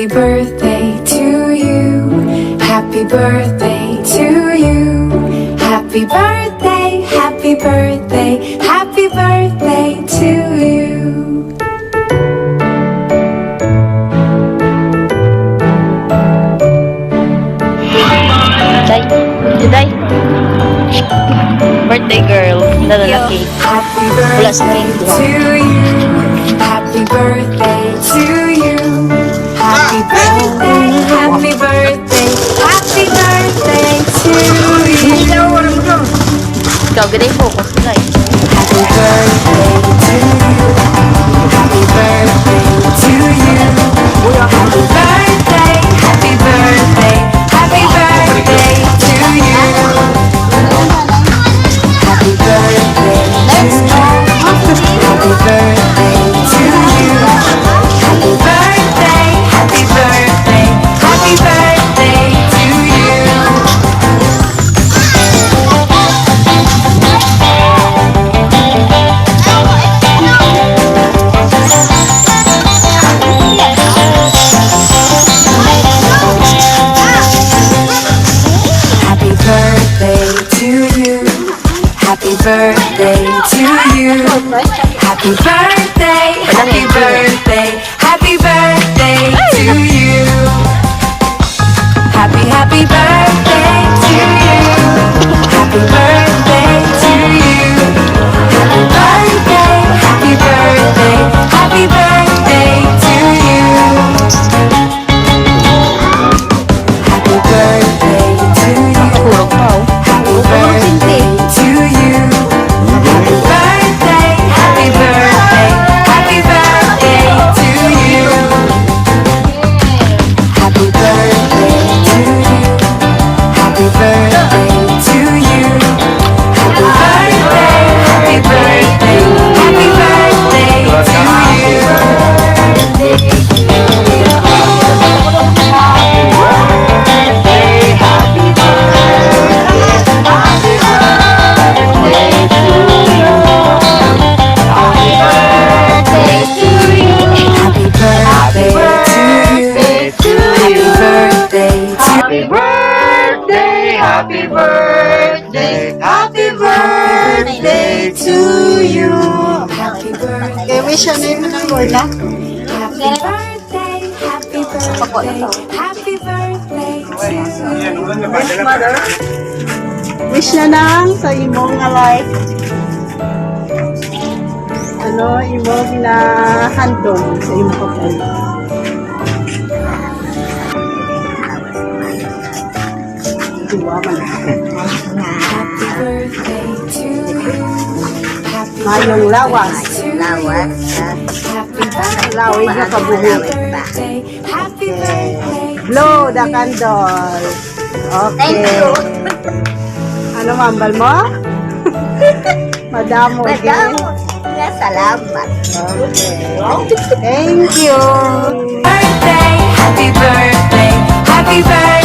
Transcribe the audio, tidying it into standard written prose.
Happy birthday to you. Happy birthday to you. Happy birthday, happy birthday, happy birthday to you. Juday. Birthday girl. Dala na cake. Happy Plus birthday cake. to you. Happy birthday to you. Happy birthday, happy birthday, happy birthday to you. Ikaw, gaday focus na eh. Happy birthday to you. Happy birthday to you. Happy birthday, happy birthday, happy birthday to you. Happy birthday to you. Happy birthday to you. Happy birthday, happy birthday, happy birthday to you. Happy birthday to you. Happy birthday to you. Happy birthday, happy birthday, happy birthday to you. Happy birthday to you. Happy birthday to you. Happy birthday, happy birthday, happy birthday to you. Happy birthday to you. Happy birthday to you. Happy birthday, happy birthday, happy birthday to you. Happy birthday to you. Happy birthday to you. Happy birthday, happy birthday, happy birthday to Happy birthday, happy birthday, happy birthday to you. Happy birthday. Okay, wish na yun ng Lorna. Happy birthday, happy birthday, happy birthday to you. Wish na lang sa imong nga life. Imong na handong sa imong kapal. Happy birthday to you. Happy Mayong lawas. lawas. Happy birthday. Lawig na kabuhi. Happy birthday. Blow the candle. Okay. Ano mambal mo? Madamo. Salamat. Okay. Thank you. Birthday, happy birthday, happy birthday.